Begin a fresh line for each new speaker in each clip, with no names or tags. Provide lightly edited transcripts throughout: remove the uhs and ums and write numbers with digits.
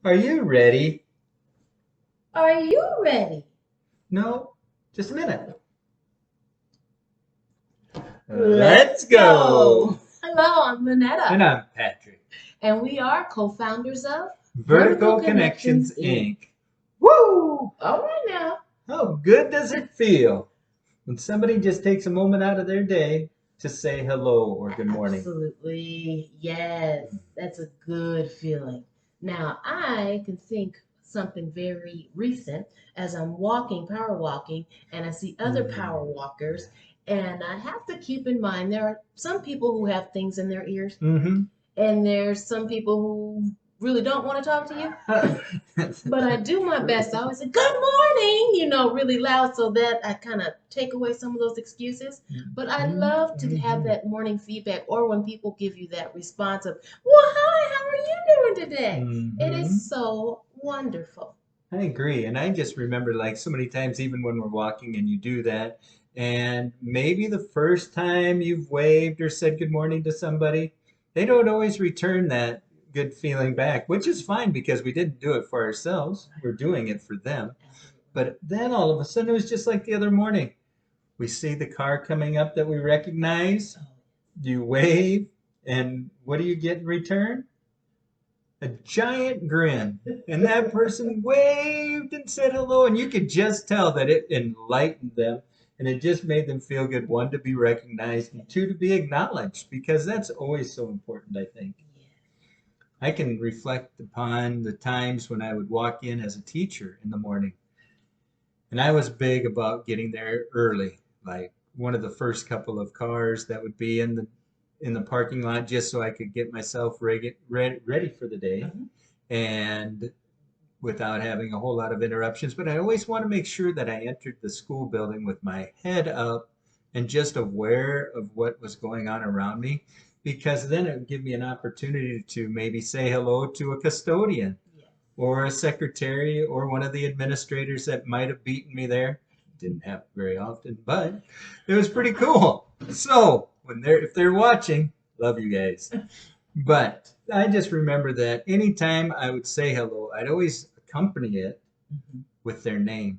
Are you ready?
Are you ready?
No, just a minute. Let's
Let's
go.
go. Hello, I'm
And
Linnetta,
I'm Patrick.
and we are co-founders of Vertical
Vertical
Connections
Connections
Inc.
Inc. Woo!
All right now.
How good does it feel when somebody just takes a moment out of their day to say hello or good morning?
Absolutely. Yes, that's a good feeling. Now, I can think something very recent as I'm walking, power walking, and I see other power walkers, and I have to keep in mind there are some people who have things in their ears.
Mm-hmm.
And there's some people who really don't want to talk to you. But I do my best. I always say, good morning, really loud so that I kind of take away some of those excuses. But I love to have that morning feedback or when people give you that response of, well, hi, how are you doing today? It
Mm-hmm.
is so wonderful.
I agree. And I just remember like so many times, even when we're walking and you do that, and maybe the first time you've waved or said good morning to somebody, they don't always return that good feeling back, which is fine because we didn't do it for ourselves. We're doing it for them. But then all of a sudden, it was just like the other morning. We see the car coming up that we recognize, you wave, and what do you get in return? A giant grin. And that person waved and said hello. And you could just tell that it enlightened them. And it just made them feel good, one, to be recognized, and two, to be acknowledged, because that's always so important, I think. I can reflect upon the times when I would walk in as a teacher in the morning. And I was big about getting there early, like one of the first couple of cars that would be in the parking lot just so I could get myself ready for the day. And without having a whole lot of interruptions. But I always want to make sure that I entered the school building with my head up and just aware of what was going on around me, because then it would give me an opportunity to maybe say hello to a custodian or a secretary or one of the administrators that might have beaten me there. Didn't happen very often, but it was pretty cool. So if they're watching, love you guys. But I just remember that anytime I would say hello, I'd always accompany it with their name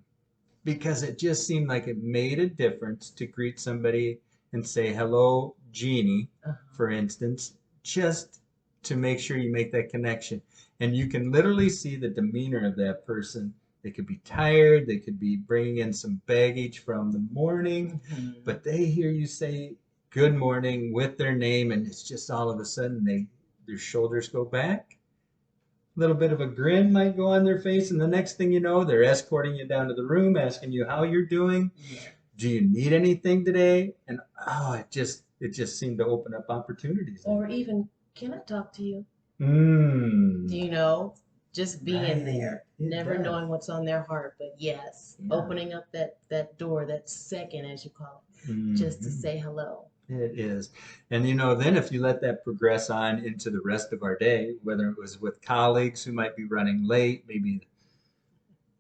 because it just seemed like it made a difference to greet somebody and say hello, Jeannie, for instance, just to make sure you make that connection. And you can literally see the demeanor of that person. They could be tired, they could be bringing in some baggage from the morning, but they hear you say good morning with their name, and it's just all of a sudden their shoulders go back, a little bit of a grin might go on their face, and the next thing you know, they're escorting you down to the room, asking you how you're doing. Do you need anything today? And oh, it just seemed to open up opportunities.
Or even, can I talk to you?
Mm.
You know, just being
Right.
there,
It
never
does.
knowing what's on their heart, but yes,
Yeah.
opening up that door, that second, as you call it, just to
Mhm.
say hello.
It is. And then if you let that progress on into the rest of our day, whether it was with colleagues who might be running late, maybe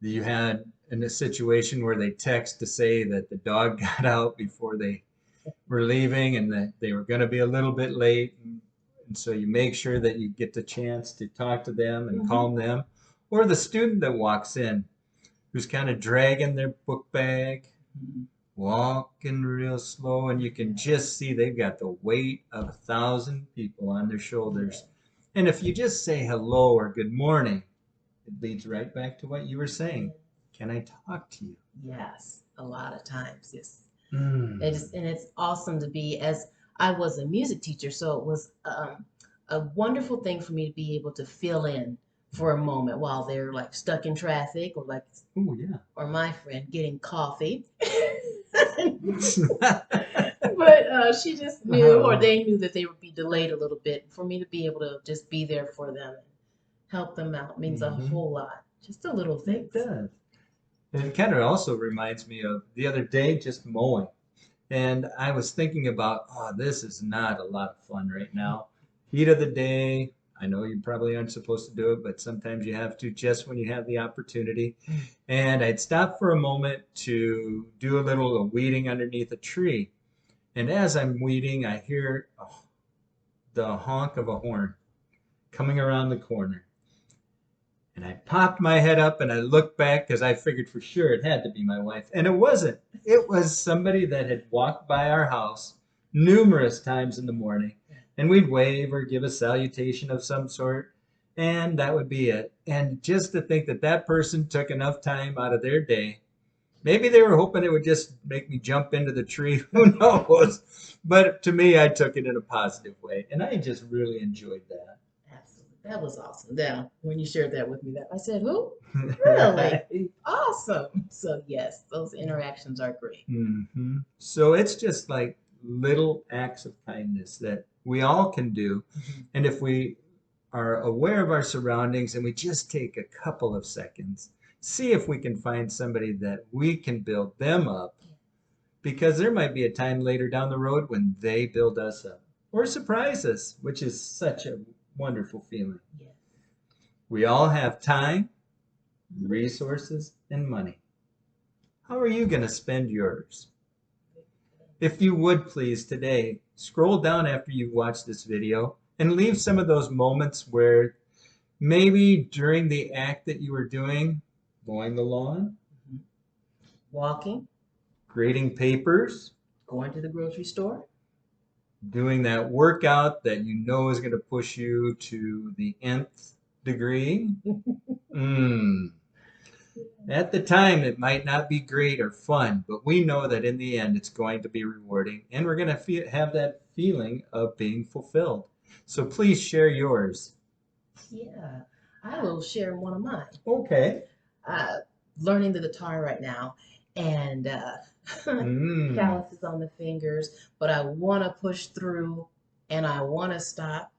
you had in a situation where they text to say that the dog got out before they were leaving and that they were going to be a little bit late. And so you make sure that you get the chance to talk to them and calm them. Or the student that walks in who's kind of dragging their book bag, walking real slow, and you can just see they've got the weight of 1,000 people on their shoulders. And if you just say hello or good morning, it leads right back to what you were saying. Can I talk to you?
Yes, a lot of times, yes.
Mm.
And it's awesome to be, as I was a music teacher, so it was a wonderful thing for me to be able to fill in for a moment while they're like stuck in traffic or like,
Oh, yeah.
or my friend getting coffee. But she just knew, or they knew that they would be delayed a little bit. For me to be able to just be there for them and help them out means a whole lot. Just the little
It
things.
does. And it kind of also reminds me of the other day just mowing. And I was thinking about, oh, this is not a lot of fun right now. Heat of the day. I know you probably aren't supposed to do it, but sometimes you have to just when you have the opportunity. And I'd stop for a moment to do a little weeding underneath a tree. And as I'm weeding, I hear the honk of a horn coming around the corner. And I popped my head up and I looked back because I figured for sure it had to be my wife. And it wasn't. It was somebody that had walked by our house numerous times in the morning. And we'd wave or give a salutation of some sort. And that would be it. And just to think that that person took enough time out of their day. Maybe they were hoping it would just make me jump into the tree. Who knows? But to me, I took it in a positive way. And I just really enjoyed that.
Absolutely. That was awesome. Now, when you shared that with me, that I said, who? Really?
Right.
Awesome. So yes, those interactions are great.
So it's just like little acts of kindness that we all can do.
Mhm.
And if we are aware of our surroundings and we just take a couple of seconds, see if we can find somebody that we can build them up, because there might be a time later down the road when they build us up or surprise us, which is such a wonderful feeling.
Yes.
We all have time, resources, and money. How are you going to spend yours? If you would please today, scroll down after you've watched this video and leave some of those moments where maybe during the act that you were doing, mowing the lawn,
Mhm. Walking,
grading papers,
going to the grocery store.
doing that workout that you know is going to push you to the nth degree. At the time, it might not be great or fun, but we know that in the end, it's going to be rewarding, and we're going to have that feeling of being fulfilled. So please share yours.
Yeah, I will share one of mine.
Okay.
Uh, Learning the guitar right now, and
Mm.
calluses on the fingers, but I want to push through and I want to stop.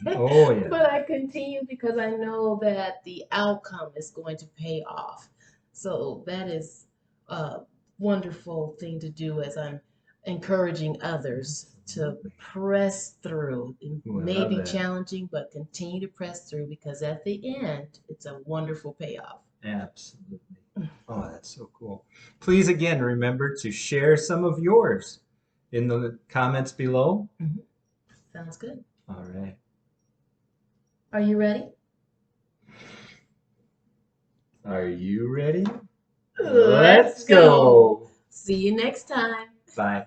Oh, yeah.
But I continue because I know that the outcome is going to pay off. So that is a wonderful thing to do as I'm encouraging others to press through. It
Ooh, I
may
love
be
that.
challenging, but continue to press through because at the end, it's a wonderful payoff.
Absolutely. Oh, that's so cool. Please, again, remember to share some of yours in the comments below.
Mhm. Sounds good.
All right.
Are you ready?
Are you ready?
Let's go. See you next time.
Bye.